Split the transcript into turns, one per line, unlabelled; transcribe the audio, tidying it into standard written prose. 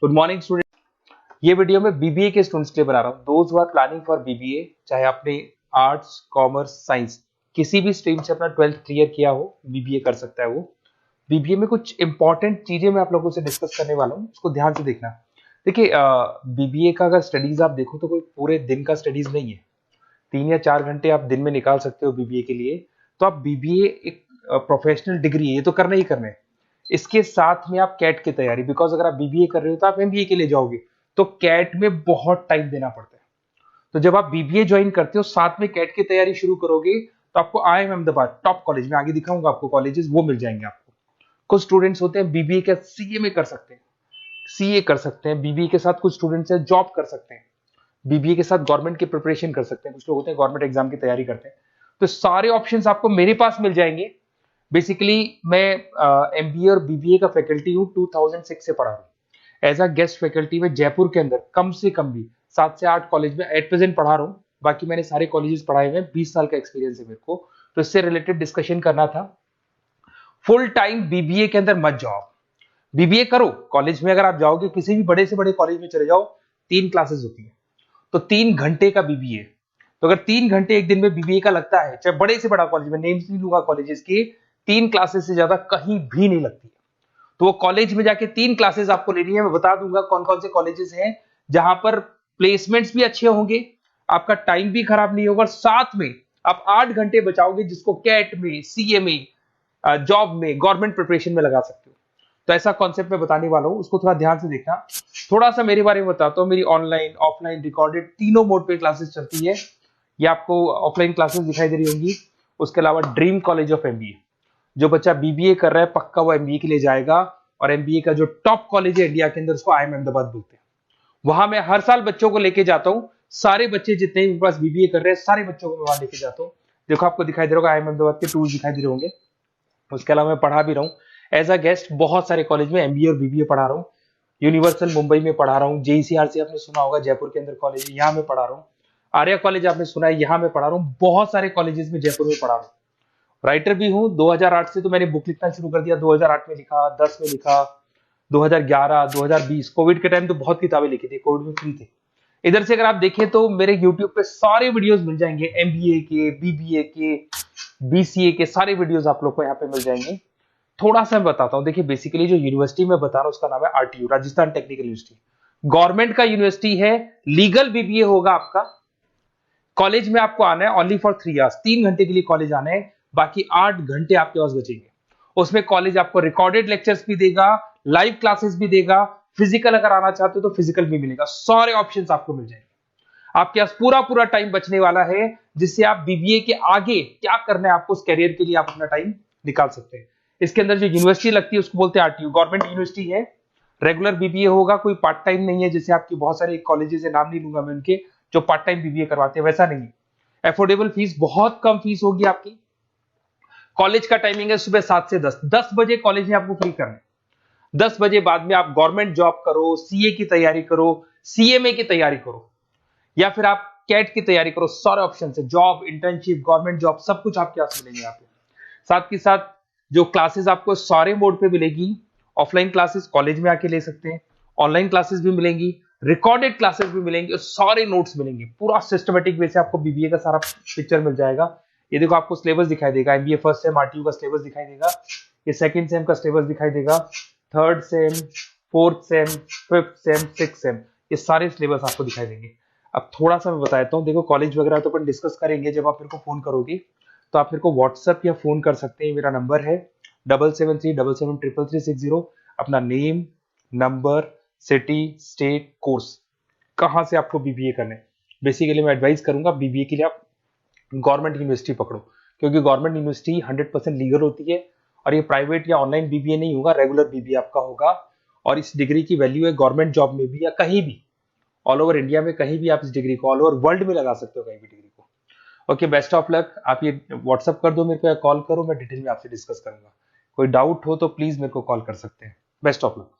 Good morning student. ये video मैं BBA के स्टूडेंट्स के लिए बना रहा हूँ। Those who are planning for BBA, चाहे आपने आर्ट्स, कॉमर्स, साइंस किसी भी स्ट्रीम से अपना 12th क्लियर किया हो, बीबीए कर सकता है वो। बीबीए में कुछ इंपॉर्टेंट चीजें मैं आप लोगों से डिस्कस करने वाला हूँ, उसको ध्यान से देखना। देखिए, बीबीए का अगर स्टडीज आप देखो तो कोई पूरे दिन का स्टडीज नहीं है। 3 या 4 घंटे आप दिन में निकाल सकते हो बीबीए के लिए। तो आप बीबीए एक प्रोफेशनल डिग्री है, ये तो करना ही करना है। इसके साथ में आप कैट की तैयारी, बिकॉज अगर आप बीबीए कर रहे हो तो आप एमबीए के लिए जाओगे, तो कैट में बहुत टाइम देना पड़ता है। तो जब आप बीबीए ज्वाइन करते हो, साथ में कैट की तैयारी शुरू करोगे, तो आपको आईआईएम अहमदाबाद टॉप कॉलेज में, आगे दिखाऊंगा आपको कॉलेजेस, वो मिल जाएंगे आपको। कुछ स्टूडेंट्स होते हैं बीबीए के सीए में कर सकते हैं, सीए कर सकते हैं बीबीए के साथ। कुछ स्टूडेंट्स हैं जॉब कर सकते हैं, बीबीए के साथ गवर्नमेंट की प्रिपरेशन कर सकते हैं। कुछ लोग होते हैं गवर्नमेंट एग्जाम की तैयारी करते हैं। तो सारे ऑप्शंस आपको मेरे पास मिल जाएंगे। बेसिकली मैं एमबीए और बीबीए का फैकल्टी हूँ, 2006 से पढ़ा रहा हूँ एज अ गेस्ट फैकल्टी में जयपुर के अंदर। कम से कम भी 7 से 8 कॉलेज में एट प्रेजेंट पढ़ा रहा हूँ। बाकी मैंने सारे कॉलेजेस पढ़ाए हुए हैं, 20 साल का एक्सपीरियंस है मेरे को। तो इससे रिलेटेड डिस्कशन करना था। फुल टाइम बीबीए के अंदर मत जाओ, बीबीए करो कॉलेज में। अगर आप जाओगे किसी भी बड़े से बड़े कॉलेज में चले जाओ, 3 क्लासेस होती है, तो 3 घंटे का बीबीए। तो अगर 3 घंटे एक दिन में बीबीए का लगता है, चाहे बड़े से बड़ा कॉलेज में, नेम्स नहीं लूंगा कॉलेजेस की, 3 क्लासेस से ज्यादा कहीं भी नहीं लगती। तो वो कॉलेज में जाके 3 क्लासेस आपको लेनी है। मैं बता दूंगा कौन कौन से कॉलेजेस हैं जहां पर प्लेसमेंट्स भी अच्छे होंगे, आपका टाइम भी खराब नहीं होगा, और साथ में आप 8 घंटे बचाओगे, जिसको कैट में, सीए में, जॉब में, गवर्नमेंट प्रिपरेशन में लगा सकते हो। तो ऐसा कॉन्सेप्ट मैं बताने वाला हूँ, उसको थोड़ा ध्यान से देखना। थोड़ा सा मेरे बारे में बताता हूँ। मेरी ऑनलाइन, ऑफलाइन, रिकॉर्डेड तीनों मोड पे क्लासेस चलती है। ये आपको ऑफलाइन क्लासेस दिखाई दे रही होंगी। उसके अलावा ड्रीम कॉलेज ऑफ एमबीए, जो बच्चा बीबीए कर रहा है पक्का वो एमबीए के लिए जाएगा। और एमबीए का जो टॉप कॉलेज है इंडिया के अंदर, उसको आईआईएम अहमदाबाद बोलते हैं। वहां मैं हर साल बच्चों को लेके जाता हूँ। सारे बच्चे जितने मेरे पास बीबीए कर रहे हैं, सारे बच्चों को मैं वहां लेके जाता हूँ। देखो आपको दिखाई दे रहा होगा, आईआईएम अहमदाबाद के टूर्स दिखाई दे रहे होंगे। उसके अलावा मैं पढ़ा भी रहा हूँ एज अ गेस्ट बहुत सारे कॉलेज में, एमबीए और बीबीए पढ़ा रहा हूँ। यूनिवर्सल मुंबई में पढ़ा रहा हूँ, जेईसीआरसी आपने सुना होगा, जयपुर के अंदर कॉलेज है, यहाँ मैं पढ़ा रहा हूँ। आर्या कॉलेज आपने सुना है, यहाँ मैं पढ़ा रहा हूँ। बहुत सारे कॉलेजेस में जयपुर में पढ़ा रहा हूँ। राइटर भी हूँ। 2008 से तो मैंने बुक लिखना शुरू कर दिया। 2008 में लिखा, 10 में लिखा, 2011, 2020 कोविड के टाइम तो बहुत किताबें लिखी थी, कोविड में फ्री थे। इधर से अगर आप देखें तो मेरे यूट्यूब पे सारे वीडियोस मिल जाएंगे, एमबीए के, बीबीए के, बीसीए के सारे वीडियोस आप लोग को यहाँ पे मिल जाएंगे। थोड़ा सा मैं बताता हूँ। देखिए, बेसिकली जो यूनिवर्सिटी मैं बता रहा हूँ उसका नाम है RTU, Rajasthan technical university. Government का यूनिवर्सिटी है। लीगल बीबीए होगा आपका। कॉलेज में आपको आना है ओनली फॉर 3 आवर्स, 3 घंटे के लिए कॉलेज आना है। बाकी 8 घंटे आपके पास बचेंगे। उसमें कॉलेज आपको रिकॉर्डेड लेक्चर्स भी देगा, लाइव क्लासेस भी देगा, फिजिकल अगर आना चाहते हो तो फिजिकल भी मिलेगा। सारे ऑप्शंस आपको मिल जाएंगे। आपके पास पूरा पूरा टाइम बचने वाला है, जिससे आप बीबीए के आगे क्या करना है आपको, उस कैरियर के लिए आप अपना टाइम निकाल सकते हैं। इसके अंदर जो यूनिवर्सिटी लगती है उसको बोलते हैं आरटीयू, गवर्नमेंट यूनिवर्सिटी है। रेगुलर बीबीए होगा, कोई पार्ट टाइम नहीं है, जैसे आपकी बहुत सारे कॉलेजेस है, नाम नहीं लूंगा मैं उनके, जो पार्ट टाइम बीबीए करवाते हैं, वैसा नहीं है। एफोर्डेबल फीस, बहुत कम फीस होगी आपकी। कॉलेज का टाइमिंग है सुबह 7 से 10। 10 बजे कॉलेज में आपको फ्री करना है। 10 बजे बाद में आप गवर्नमेंट जॉब करो, सीए की तैयारी करो, सीएमए की तैयारी करो, या फिर आप कैट की तैयारी करो। सारे ऑप्शन है, जॉब, इंटर्नशिप, गवर्नमेंट जॉब, सब कुछ आपके पास मिलेंगे यहाँ पे। साथ के साथ जो क्लासेस आपको सारे मोड पे मिलेगी। ऑफलाइन क्लासेस कॉलेज में आके ले सकते हैं, ऑनलाइन क्लासेस भी मिलेंगी, रिकॉर्डेड क्लासेस भी मिलेंगी, और सारे नोट्स मिलेंगे। पूरा सिस्टमेटिक वे से आपको बीबीए का सारा पिक्चर मिल जाएगा। ये देखो आपको सिलेबस दिखाई देगा, एमबीए फर्स्ट सेम आरटीयू का सिलेबस दिखाई देगा, ये सेकंड सेम का सिलेबस दिखाई देगा, third same, fourth same, fifth sem, six same, ये सारे सिलेबस आपको दिखाई देंगे। अब थोड़ा सा मैं बता देता हूँ। देखो, कॉलेज वगैरह तो अपन डिस्कस करेंगे जब आप मेरे को फोन करोगे, तो आप मेरे को व्हाट्सएप या फोन कर सकते हैं। मेरा नंबर है 7737733360। अपना name, number, city, state, course, कहाँ से आपको बीबीए करना है। बेसिकली मैं एडवाइस करूंगा बीबीए के लिए आप गवर्नमेंट यूनिवर्सिटी पकड़ो, क्योंकि गवर्नमेंट यूनिवर्सिटी 100% लीगल होती है। और ये प्राइवेट या ऑनलाइन बीबीए नहीं होगा, रेगुलर बीबीए आपका होगा। और इस डिग्री की वैल्यू है गवर्नमेंट जॉब में भी, या कहीं भी ऑल ओवर इंडिया में, कहीं भी आप इस डिग्री को, ऑल ओवर वर्ल्ड में लगा सकते हो कहीं भी डिग्री को। Okay, best of luck. आप ये व्हाट्सअप कर दो मेरे को या कॉल करो, मैं डिटेल में आपसे डिस्कस करूंगा। कोई डाउट हो तो प्लीज मेरे को कॉल कर सकते हैं। Best of luck.